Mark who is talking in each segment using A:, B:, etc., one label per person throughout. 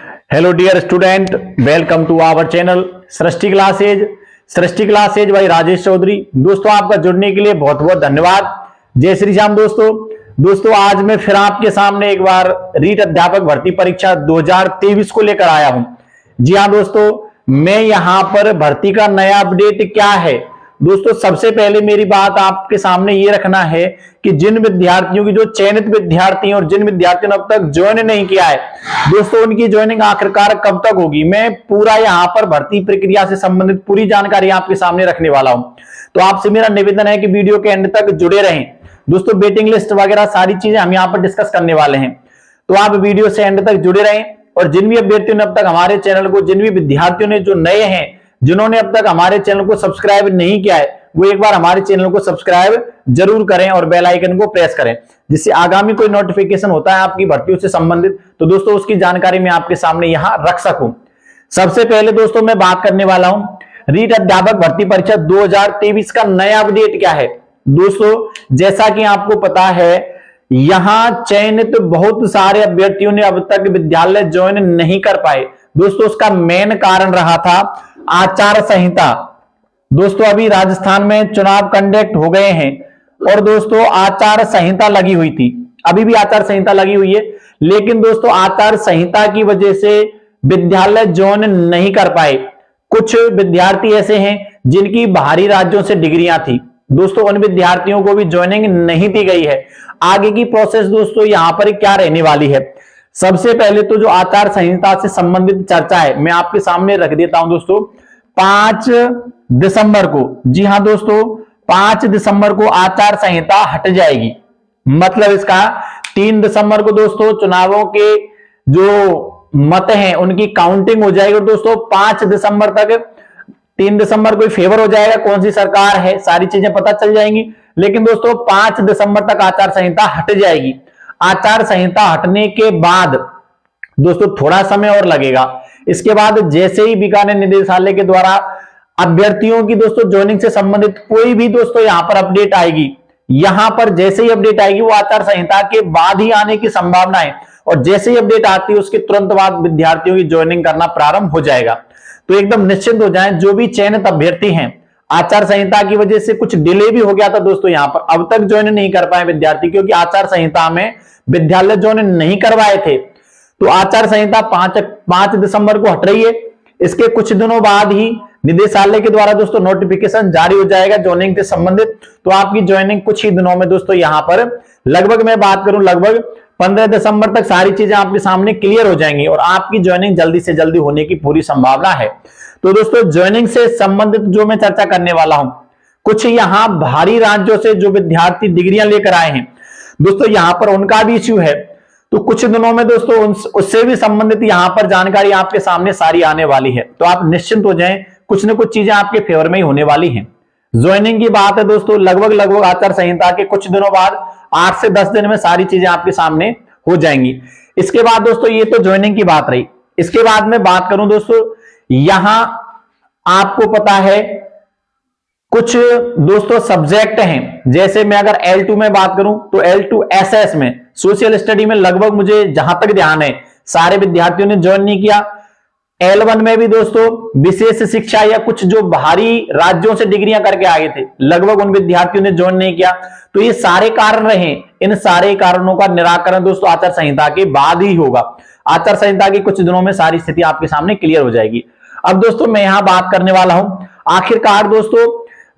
A: Hello dear student, welcome to our channel Srishti classes. Srishti classes भाई राजेश चौधरी। दोस्तों आपका जुड़ने के लिए बहुत बहुत धन्यवाद। जय श्री राम। दोस्तों आज मैं फिर आपके सामने एक बार रीट अध्यापक भर्ती परीक्षा 2023 को लेकर आया हूं। जी हाँ दोस्तों, मैं यहां पर भर्ती का नया अपडेट क्या है। दोस्तों सबसे पहले मेरी बात आपके सामने ये रखना है कि जिन विद्यार्थियों की जो चयनित विद्यार्थी हैं और जिन विद्यार्थियों ने अब तक ज्वाइन नहीं किया है, दोस्तों उनकी ज्वाइनिंग आखिरकार कब तक होगी, मैं पूरा यहां पर भर्ती प्रक्रिया से संबंधित पूरी जानकारी आपके सामने रखने वाला हूं। तो आपसे मेरा निवेदन है कि वीडियो के एंड तक जुड़े रहें। दोस्तों वेटिंग लिस्ट वगैरह सारी चीजें हम यहाँ पर डिस्कस करने वाले हैं, तो आप वीडियो से एंड तक जुड़े रहें। और जिन भी अभ्यर्थियों ने अब तक हमारे चैनल को, जिन भी विद्यार्थियों ने जो नए हैं, जिन्होंने अब तक हमारे चैनल को सब्सक्राइब नहीं किया है, वो एक बार हमारे चैनल को सब्सक्राइब जरूर करें और बेल आइकन को प्रेस करें, जिससे आगामी कोई नोटिफिकेशन होता है आपकी भर्तियों से संबंधित, तो दोस्तों उसकी जानकारी मैं आपके सामने यहां रख सकूं। सबसे पहले दोस्तों मैं बात करने वाला हूं रीट अध्यापक भर्ती परीक्षा 2023 का नया अपडेट क्या है। दोस्तों जैसा कि आपको पता है, यहां चयनित बहुत सारे अभ्यर्थियों ने अब तक विद्यालय ज्वाइन नहीं कर पाए। दोस्तों उसका मेन कारण रहा था आचार संहिता। दोस्तों अभी राजस्थान में चुनाव कंडक्ट हो गए हैं और दोस्तों आचार संहिता लगी हुई थी, अभी भी आचार संहिता लगी हुई है, लेकिन दोस्तों आचार संहिता की वजह से विद्यालय ज्वाइन नहीं कर पाए। कुछ विद्यार्थी ऐसे हैं जिनकी बाहरी राज्यों से डिग्रियां थी, दोस्तों उन विद्यार्थियों को भी ज्वाइनिंग नहीं दी गई है। आगे की प्रोसेस दोस्तों यहां पर क्या रहने वाली है। सबसे पहले तो जो आचार संहिता से संबंधित चर्चा है मैं आपके सामने रख देता हूं। दोस्तों 5 दिसंबर को, जी हां दोस्तों 5 दिसंबर को आचार संहिता हट जाएगी। मतलब इसका 3 दिसंबर को दोस्तों चुनावों के जो मत हैं उनकी काउंटिंग हो जाएगी और दोस्तों 5 दिसंबर तक, 3 दिसंबर को फेवर हो जाएगा कौन सी सरकार है, सारी चीजें पता चल जाएंगी। लेकिन दोस्तों 5 दिसंबर तक आचार संहिता हट जाएगी। आचार संहिता हटने के बाद दोस्तों थोड़ा समय और लगेगा। इसके बाद जैसे ही बीकानेर निदेशालय के द्वारा अभ्यर्थियों की दोस्तों ज्वाइनिंग से संबंधित कोई भी दोस्तों यहां पर अपडेट आएगी, यहां पर जैसे ही अपडेट आएगी वो आचार संहिता के बाद ही आने की संभावना है। और जैसे ही अपडेट आती है उसके तुरंत बाद विद्यार्थियों की ज्वाइनिंग करना प्रारंभ हो जाएगा। तो एकदम निश्चिंत हो जाएं, जो भी चयनित अभ्यर्थी हैं, आचार संहिता की वजह से कुछ डिले भी हो गया था दोस्तों, यहां पर अब तक ज्वाइन नहीं कर पाए विद्यार्थी, क्योंकि आचार संहिता में विद्यालय ज्वाइन नहीं करवाए थे। तो आचार संहिता 5 दिसंबर को हट रही है। इसके कुछ दिनों बाद ही निदेशालय के द्वारा दोस्तों नोटिफिकेशन जारी हो जाएगा ज्वाइनिंग से संबंधित। तो आपकी ज्वाइनिंग कुछ ही दिनों में दोस्तों यहां पर लगभग मैं बात करूं लगभग 15 दिसंबर तक सारी चीजें आपके सामने क्लियर हो जाएंगी और आपकी ज्वाइनिंग जल्दी से जल्दी होने की पूरी संभावना है। तो दोस्तों ज्वाइनिंग से संबंधित जो मैं चर्चा करने वाला हूं, कुछ यहां बाहरी राज्यों से जो विद्यार्थी डिग्रियां लेकर आए हैं दोस्तों, यहां पर उनका भी इश्यू है। तो कुछ दिनों में दोस्तों उससे भी संबंधित यहां पर जानकारी आपके सामने सारी आने वाली है। तो आप निश्चिंत हो जाएं, कुछ न कुछ चीजें आपके फेवर में ही होने वाली हैं। ज्वाइनिंग की बात है दोस्तों, लगभग आचार संहिता के कुछ दिनों बाद 8 से 10 दिन में सारी चीजें आपके सामने हो जाएंगी। इसके बाद दोस्तों ये तो ज्वाइनिंग की बात रही। इसके बाद में बात करूं दोस्तों, यहां आपको पता है कुछ दोस्तों सब्जेक्ट हैं, जैसे मैं अगर L2 में बात करूं तो L2 SS में सोशल स्टडी में लगभग मुझे जहां तक ध्यान है सारे विद्यार्थियों ने ज्वाइन नहीं किया। L1 में भी दोस्तों विशेष शिक्षा या कुछ जो बाहरी राज्यों से डिग्रियां करके आए थे, लगभग उन विद्यार्थियों ने ज्वाइन नहीं किया। तो ये सारे कारण रहे, इन सारे कारणों का निराकरण दोस्तों आचार संहिता के बाद ही होगा। आचार संहिता की कुछ दिनों में सारी स्थिति आपके सामने क्लियर हो जाएगी। अब दोस्तों मैं यहां बात करने वाला हूं आखिरकार दोस्तों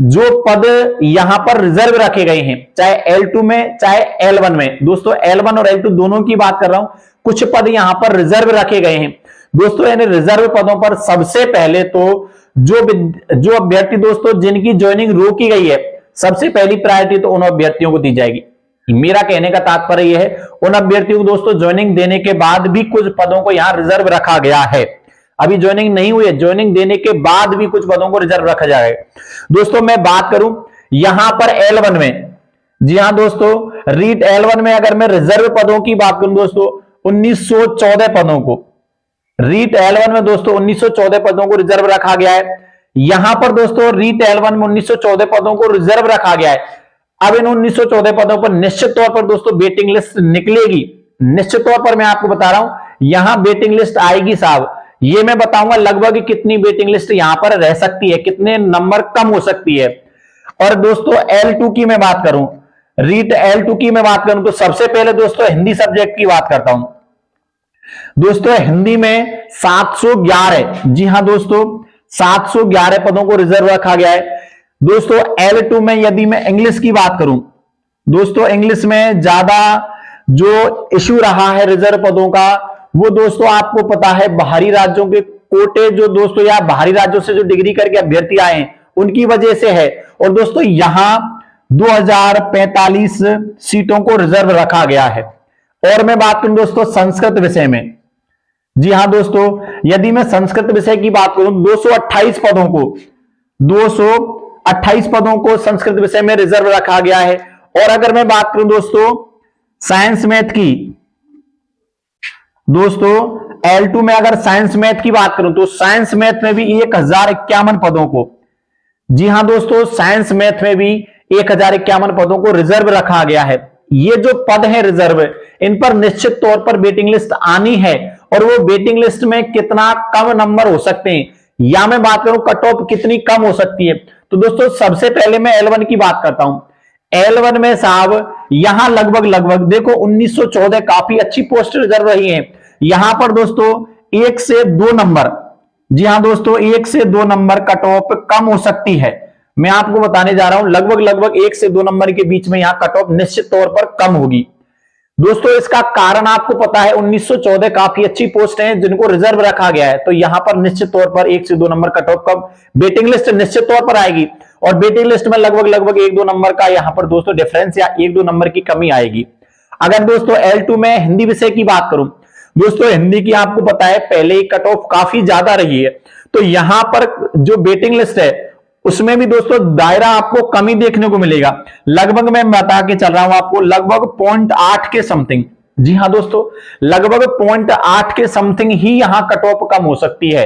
A: जो पद यहां पर रिजर्व रखे गए हैं, चाहे L2 में चाहे L1 में, दोस्तों L1 और L2 दोनों की बात कर रहा हूं, कुछ पद यहां पर रिजर्व रखे गए हैं दोस्तों। यानी रिजर्व पदों पर सबसे पहले तो जो अभ्यर्थी दोस्तों जिनकी ज्वाइनिंग रोकी गई है, सबसे पहली प्रायोरिटी तो उन अभ्यर्थियों को दी जाएगी। मेरा कहने का तात्पर्य यह है उन अभ्यर्थियों को दोस्तों ज्वाइनिंग देने के बाद भी कुछ पदों को यहां रिजर्व रखा गया है। अभी ज्वाइनिंग नहीं हुई है, ज्वाइनिंग देने के बाद भी कुछ पदों को रिजर्व रखा जाएगा। दोस्तों मैं बात करूं यहां पर L1 में, जी हां दोस्तों रीट L1 में अगर मैं रिजर्व पदों की बात करूं दोस्तों 1914 पदों को, रीट L1 में दोस्तों 1914 पदों को रिजर्व रखा गया है। यहां पर दोस्तों रीट L1 में 1914 पदों को रिजर्व रखा गया है। अब इन 1914 पदों पर निश्चित तौर पर दोस्तों वेटिंग लिस्ट निकलेगी। निश्चित तौर पर मैं आपको बता रहा हूं यहां वेटिंग लिस्ट आएगी साहब, ये मैं बताऊंगा लगभग कितनी वेटिंग लिस्ट यहां पर रह सकती है, कितने नंबर कम हो सकती है। और दोस्तों L2 की मैं बात करूं, रीट L2 की मैं बात करूं तो सबसे पहले दोस्तों हिंदी सब्जेक्ट की बात करता हूं। दोस्तों हिंदी में 711, जी हां दोस्तों 711 पदों को रिजर्व रखा गया है। दोस्तों L2 में यदि मैं इंग्लिश की बात करूं, दोस्तों इंग्लिश में ज्यादा जो इश्यू रहा है रिजर्व पदों का, वो दोस्तों आपको पता है बाहरी राज्यों के कोटे जो दोस्तों या बाहरी राज्यों से जो डिग्री करके अभ्यर्थी आए हैं उनकी वजह से है। और दोस्तों यहां 2045 सीटों को रिजर्व रखा गया है। और मैं बात करूं दोस्तों संस्कृत विषय में, जी हां दोस्तों यदि मैं संस्कृत विषय की बात करूं 228 पदों को संस्कृत विषय में रिजर्व रखा गया है। और अगर मैं बात करूं दोस्तों साइंस मैथ की, दोस्तों L2 में अगर साइंस मैथ की बात करूं तो साइंस मैथ में भी 1051 पदों को, जी हां दोस्तों साइंस मैथ में भी 1051 पदों को रिजर्व रखा गया है। ये जो पद है रिजर्व, इन पर निश्चित तौर पर वेटिंग लिस्ट आनी है। और वो वेटिंग लिस्ट में कितना कम नंबर हो सकते हैं, या मैं बात करूं कट ऑफ कितनी कम हो सकती है, तो दोस्तों सबसे पहले मैं L1 की बात करता हूं। L1 में साहब यहां लगभग देखो 1914 काफी अच्छी पोस्ट रिजर्व रही है। यहां पर दोस्तों 1 से 2 नंबर, जी हां दोस्तों 1 से 2 नंबर कट ऑफ कम हो सकती है। मैं आपको बताने जा रहा हूं लगभग 1 से 2 नंबर के बीच में यहां कट ऑफ निश्चित तौर पर कम होगी। दोस्तों इसका कारण आपको पता है 1914 काफी अच्छी पोस्ट है जिनको रिजर्व रखा गया है, तो यहां पर निश्चित तौर पर 1 से 2 नंबर कट ऑफ कम, वेटिंग लिस्ट निश्चित तौर पर आएगी। और वेटिंग लिस्ट में लगभग 1-2 नंबर का यहां पर दोस्तों डिफरेंस या 1-2 नंबर की कमी आएगी। अगर दोस्तों L2 में हिंदी विषय की बात करूं, दोस्तों हिंदी की आपको पता है पहले ही कट ऑफ काफी ज्यादा रही है, तो यहां पर जो वेटिंग लिस्ट है उसमें भी दोस्तों दायरा आपको कमी देखने को मिलेगा। लगभग मैं बता के चल रहा हूं आपको लगभग 0.8 के समथिंग, जी हां दोस्तों लगभग 0.8 के समथिंग ही यहां कट ऑफ कम हो सकती है।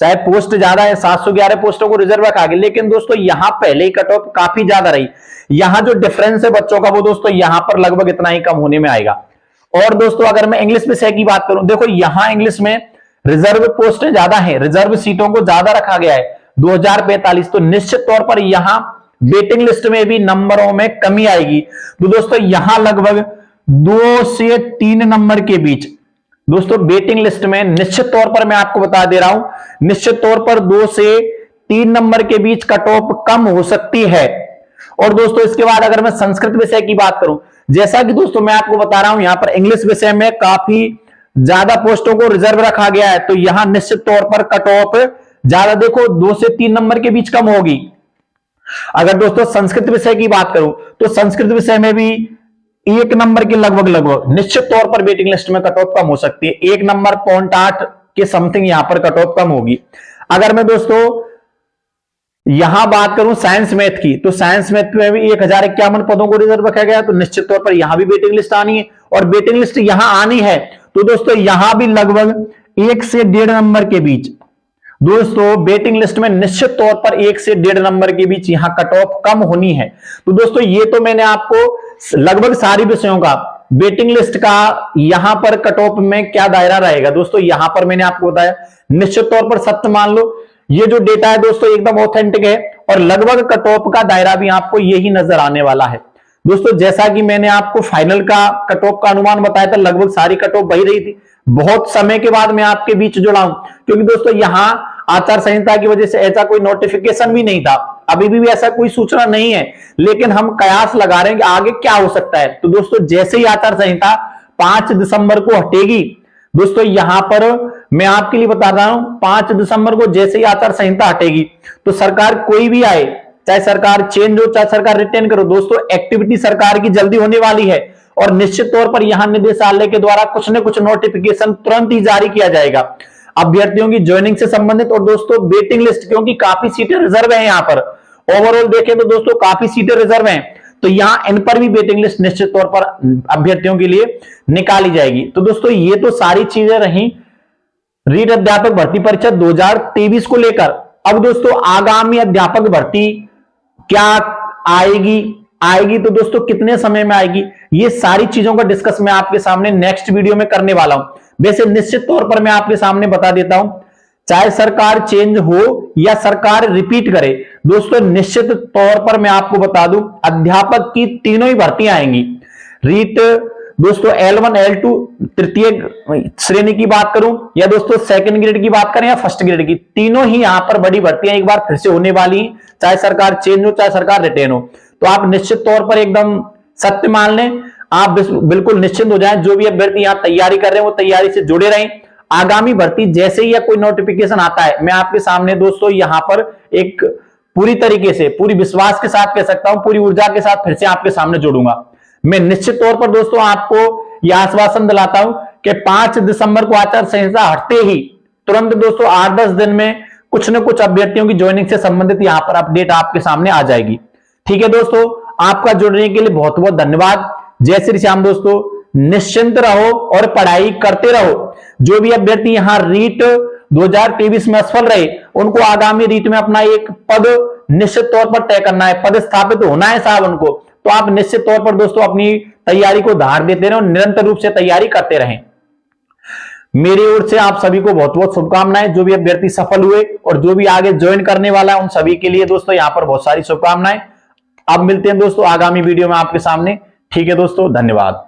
A: चाहे पोस्ट ज्यादा है, 711 पोस्टों को रिजर्व रखा गया, लेकिन दोस्तों यहां पहले ही कट ऑफ काफी ज्यादा रही। यहां जो डिफरेंस है बच्चों का वो दोस्तों यहां पर लगभग इतना ही कम होने में आएगा। और दोस्तों अगर मैं इंग्लिश विषय की बात करूं, देखो यहां इंग्लिश में रिजर्व पोस्टें ज्यादा है, रिजर्व सीटों को ज्यादा रखा गया है 2045, तो निश्चित तौर पर यहां वेटिंग लिस्ट में भी नंबरों में कमी आएगी। तो दोस्तों यहां लगभग 2 से 3 नंबर के बीच, दोस्तों वेटिंग लिस्ट में निश्चित तौर पर मैं आपको बता दे रहा हूं, निश्चित तौर पर 2 से 3 नंबर के बीच कट ऑफ कम हो सकती है। और दोस्तों इसके बाद अगर मैं संस्कृत विषय की बात करूं, जैसा कि दोस्तों मैं आपको बता रहा हूं यहां पर इंग्लिश विषय में काफी ज्यादा पोस्टों को रिजर्व रखा गया है, तो यहां निश्चित तौर पर कट ऑफ ज्यादा देखो 2 से 3 नंबर के बीच कम होगी। अगर दोस्तों संस्कृत विषय की बात करूं तो संस्कृत विषय में भी 1 नंबर के लगभग निश्चित तौर पर वेटिंग लिस्ट में कट ऑफ कम हो सकती है। 1 नंबर 0.8 के समथिंग यहां पर कट ऑफ कम होगी। अगर मैं दोस्तों यहां बात करूं साइंस मैथ की, तो साइंस मैथ में भी 1051 पदों को रिजर्व रखा गया, तो निश्चित तौर पर यहां भी वेटिंग लिस्ट आनी है। और वेटिंग लिस्ट यहां आनी है तो दोस्तों यहां भी लगभग 1 से 1.5 नंबर के बीच, दोस्तों वेटिंग लिस्ट में निश्चित तौर पर 1 से 1.5 नंबर के बीच यहां कट ऑफ कम होनी है। तो दोस्तों ये तो मैंने आपको लगभग सारी विषयों का वेटिंग लिस्ट का यहां पर कट ऑफ में क्या दायरा रहेगा, दोस्तों यहां पर मैंने आपको बताया निश्चित तौर पर सत्य मान लो। ये जो डेटा है दोस्तों एकदम ऑथेंटिक है और लगभग कट ऑफ का दायरा भी आपको यही नजर आने वाला है। दोस्तों जैसा कि मैंने आपको फाइनल का कट ऑफ का अनुमान बताया था, लगभग सारी कट ऑफ वही रही थी। बहुत समय के बाद मैं आपके बीच जुड़ा हूं, क्योंकि दोस्तों यहां आचार संहिता की वजह से ऐसा कोई नोटिफिकेशन भी नहीं था, अभी भी ऐसा कोई सूचना नहीं है, लेकिन हम कयास लगा रहे हैं कि आगे क्या हो सकता है। तो दोस्तों जैसे ही आचार संहिता 5 दिसंबर को हटेगी, दोस्तों यहां पर मैं आपके लिए बता रहा हूं 5 दिसंबर को जैसे ही आचार संहिता हटेगी, तो सरकार कोई भी आए, चाहे सरकार चेंज हो चाहे सरकार रिटेन करो, दोस्तों एक्टिविटी सरकार की जल्दी होने वाली है। और निश्चित तौर पर यहां निदेशालय के द्वारा कुछ न कुछ नोटिफिकेशन तुरंत ही जारी किया जाएगा अभ्यर्थियों की ज्वाइनिंग से संबंधित। और दोस्तों वेटिंग लिस्ट, क्योंकि काफी सीटें रिजर्व है यहां पर, ओवरऑल देखें तो दोस्तों काफी सीटें रिजर्व हैं, तो यहां इन पर भी वेटिंग लिस्ट निश्चित तौर पर अभ्यर्थियों के लिए निकाली जाएगी। तो दोस्तों ये तो सारी चीजें रही रीट अध्यापक भर्ती परीक्षा 2023 को लेकर। अब दोस्तों आगामी अध्यापक भर्ती क्या आएगी तो दोस्तों कितने समय में आएगी, ये सारी चीजों का डिस्कस मैं आपके सामने नेक्स्ट वीडियो में करने वाला हूं। वैसे निश्चित तौर पर मैं आपके सामने बता देता हूं, चाहे सरकार चेंज हो या सरकार रिपीट करे, दोस्तों निश्चित तौर पर मैं आपको बता दूं, अध्यापक की तीनों ही भर्तियां आएंगी। रीट दोस्तों L1 L2 तृतीय श्रेणी की बात करूं या दोस्तों सेकंड ग्रेड की बात करें या फर्स्ट ग्रेड की, तीनों ही यहां पर बड़ी भर्तियां एक बार फिर से होने वाली हैं, चाहे सरकार चेंज हो चाहे सरकार रिटेन हो। तो आप निश्चित तौर पर एकदम सत्य मान लें, आप बिल्कुल निश्चिंत हो जाएं। जो भी अभ्यर्थी यहां तैयारी कर रहे हैं वो तैयारी से जुड़े रहें। आगामी भर्ती जैसे ही या कोई नोटिफिकेशन आता है, मैं आपके सामने दोस्तों यहां पर एक पूरी तरीके से, पूरी विश्वास के साथ कह सकता हूं, पूरी ऊर्जा के साथ फिर से आपके सामने जोड़ूंगा। मैं निश्चित तौर पर दोस्तों आपको यह आश्वासन दिलाता हूं कि 5 दिसंबर को आचार संहिता हटते ही तुरंत दोस्तों 8-10 दिन में कुछ न कुछ अभ्यर्थियों की ज्वाइनिंग से संबंधित यहां पर अपडेट आपके सामने आ जाएगी। ठीक है दोस्तों, आपका जुड़ने के लिए बहुत बहुत धन्यवाद। जय श्री श्याम दोस्तों, निश्चिंत रहो और पढ़ाई करते रहो। जो भी अभ्यर्थी यहां रीट 2023 में असफल रहे, उनको आगामी रीट में अपना एक पद निश्चित तौर पर तय करना है, पद स्थापित होना है साहब उनको। तो आप निश्चित तौर पर दोस्तों अपनी तैयारी को धार देते रहें और निरंतर रूप से तैयारी करते रहें। मेरी ओर से आप सभी को बहुत बहुत शुभकामनाएं। जो भी अभ्यर्थी सफल हुए और जो भी आगे ज्वाइन करने वाला है, उन सभी के लिए दोस्तों यहां पर बहुत सारी शुभकामनाएं। अब मिलते हैं दोस्तों आगामी वीडियो में आपके सामने। ठीक है दोस्तों, धन्यवाद।